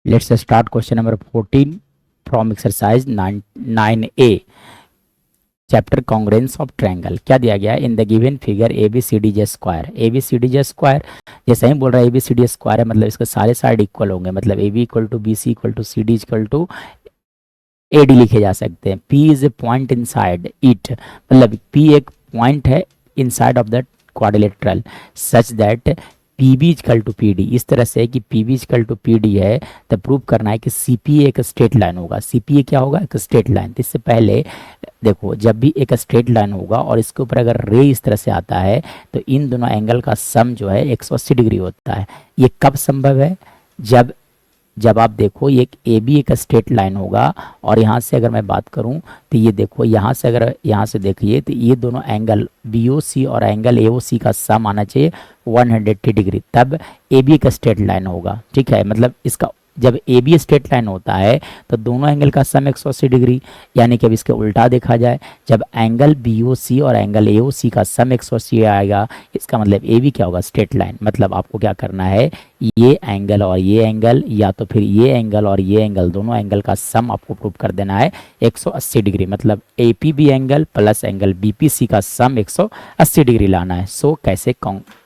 Let's start question number 14 from exercise 9A chapter congruence of triangle. क्या दिया गया in the given figure A B C D J square. A B C D J square जैसे ही बोल रहा है A B C D square है, मतलब इसके सारे साइड इक्वल होंगे, मतलब A B equal to B C equal to C D equal to A D लिखे जा सकते हैं। P is a point inside it, मतलब पी एक पॉइंट है inside of the quadrilateral such that P B is equal to P D. इस तरह से कि P B is equal to P D है तो प्रूव करना है कि सी पी एक स्ट्रेट लाइन होगा। सी पी ए क्या होगा? एक स्ट्रेट लाइन। तो इससे पहले देखो, जब भी एक स्ट्रेट लाइन होगा और इसके ऊपर अगर रे इस तरह से आता है तो इन दोनों एंगल का सम जो है 180 डिग्री होता है। ये कब संभव है? जब जब आप देखो ये ए बी एक स्ट्रेट लाइन होगा और यहाँ से अगर मैं बात करूँ तो ये देखो, यहाँ से अगर यहाँ से देखिए तो ये दोनों एंगल बी ओ सी और एंगल ए ओ सी का सम आना चाहिए 180 डिग्री, तब ए बी एक स्ट्रेट लाइन होगा। ठीक है, मतलब इसका जब ए बी स्ट्रेट लाइन होता है तो दोनों एंगल का सम 180 डिग्री, यानी कि अब इसके उल्टा देखा जाए, जब एंगल बी ओ सी और एंगल ए ओ सी का सम 180 आएगा, इसका मतलब ए बी क्या होगा? Straight line. मतलब आपको क्या करना है, ये एंगल और ये एंगल या तो फिर ये एंगल और ये एंगल, दोनों एंगल का सम आपको प्रूव कर देना है 180 डिग्री। मतलब A P B angle plus angle B P C का सम 180 डिग्री लाना है। सो कैसे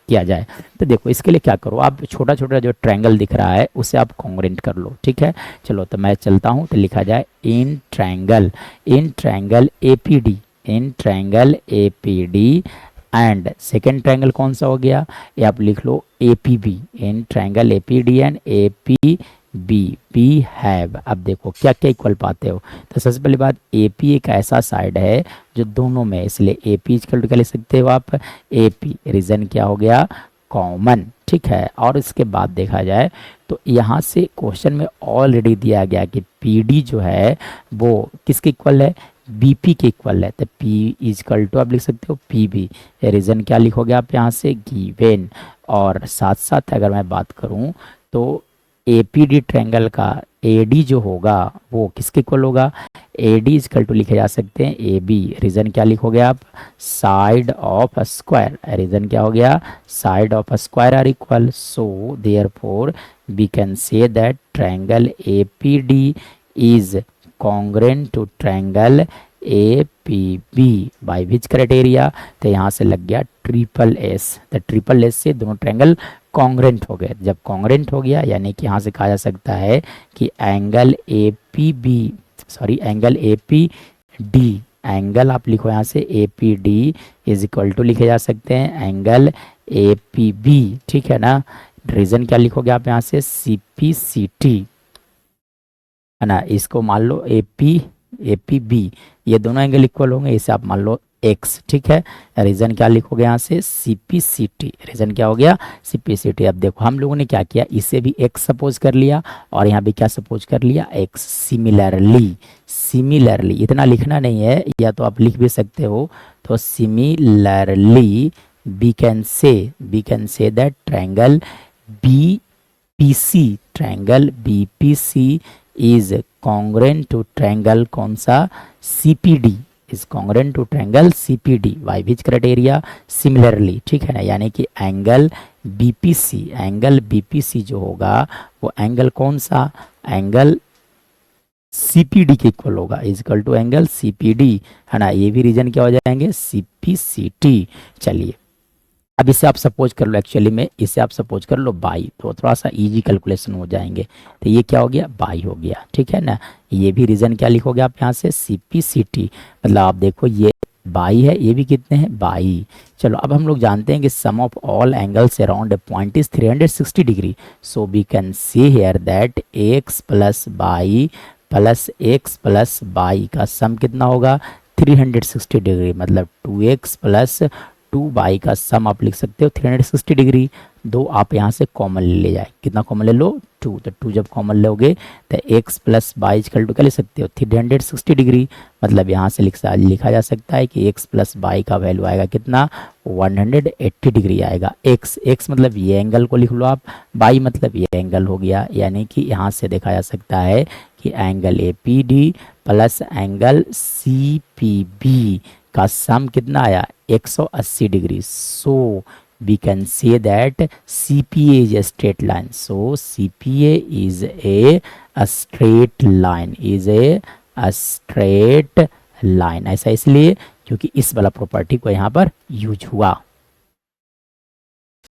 किया जाए? तो देखो, इसके लिए क्या करो, आप छोटा छोटा जो ट्रायंगल दिख रहा है उसे आप कॉन्ग्रेंट कर लो। ठीक है, चलो तो मैं चलता हूँ। तो लिखा जाए in triangle A P D, in triangle A P D and second triangle कौन सा हो गया? ये आप लिख लो A P B, in triangle A P D and A P B B have. अब देखो क्या क्या इक्वल पाते हो। तो सबसे पहली बात, ए पी एक ऐसा साइड है जो दोनों में, इसलिए ए पी इक्वल टू क्या लिख सकते हो आप? A P. रीजन क्या हो गया? कॉमन। ठीक है, और इसके बाद देखा जाए तो यहाँ से क्वेश्चन में ऑलरेडी दिया गया कि पी डी जो है वो किसके इक्वल है? बीपी के इक्वल है। तो P इजकल टू आप लिख सकते हो पी बी। रीजन क्या लिखोगे आप यहाँ से? गिवन। और साथ साथ अगर मैं बात करूँ तो ए पी डी ट्रैंगल का ए डी जो होगा वो किसके इक्वल होगा? ए डी इजकल टू लिखे जा सकते हैं ए बी। रीजन क्या लिखोगे आप? Side of square. रीजन क्या हो गया? Side of square are equal. So therefore we can say that triangle A P D is congruent to triangle A P B by which criteria? तो यहाँ से लग गया ट्रिपल एस। तो triple S से दोनों ट्रायंगल कॉन्ग्रेंट हो गए। जब कॉन्ग्रेंट हो गया यानी कि यहाँ से कहा जा सकता है कि angle A P B, sorry angle A P D, angle आप लिखो यहाँ से A P D is equal to लिखे जा सकते हैं एंगल ए पी बी। ठीक है ना? रीजन क्या लिखोगे आप यहाँ से? सी पी सी टी, है ना? इसको मान लो ए पी बी, ये दोनों एंगल इक्वल होंगे, इसे आप मान लो एक्स। ठीक है, रीजन क्या लिखोगे यहाँ से? C P C T. Reason क्या हो गया? C P C T. अब देखो हम लोगों ने क्या किया, इसे भी एक्स सपोज कर लिया और यहाँ भी क्या सपोज कर लिया? एक्स। सिमिलरली, सिमिलरली इतना लिखना नहीं है, या तो आप लिख भी सकते हो। तो similarly we can say that triangle B P C, triangle B P C is congruent to triangle कौन सा? CPD is congruent to triangle CPD by which criteria? Similarly. ठीक है ना? यानी कि एंगल BPC, एंगल BPC जो होगा वो एंगल कौन सा? एंगल CPD के इक्वल होगा, is equal to angle CPD, है ना? ये भी रीजन क्या हो जाएंगे? CPCT। चलिए अब इसे आप सपोज कर लो, एक्चुअली में इसे आप सपोज कर लो बाई, तो थोड़ा सा इजी कैलकुलेशन हो जाएंगे। तो ये क्या हो गया? बाई हो गया। ठीक है ना? ये भी रीजन क्या लिखोगे आप यहाँ से? CPCT। मतलब आप देखो ये बाई है, ये भी कितने हैं? बाई। चलो अब हम लोग जानते हैं कि sum of all angles around a point is 360 degree. So we can see here that x plus y plus x plus y का सम कितना होगा? 360 डिग्री। मतलब 2x प्लस 2y का सम आप लिख सकते हो 360 डिग्री। दो आप यहाँ से कॉमन ले जाए, कितना कॉमन ले लो? 2। तो 2 जब कॉमन लोगे तो x plus y equal to क्या लिख सकते हो? 360 डिग्री। मतलब यहाँ से लिखा जा सकता है कि x प्लस बाई का वैल्यू आएगा कितना? 180 डिग्री आएगा। x मतलब ये एंगल को लिख लो आप, बाई मतलब ये एंगल हो गया। यानी कि यहाँ से देखा जा सकता है कि angle A P D plus angle C P B का सम कितना आया? 180 degree. So we can say that CPA is a straight line. So CPA is a straight line, is a straight line. ऐसा इसलिए क्योंकि इस वाला property को यहाँ पर यूज हुआ.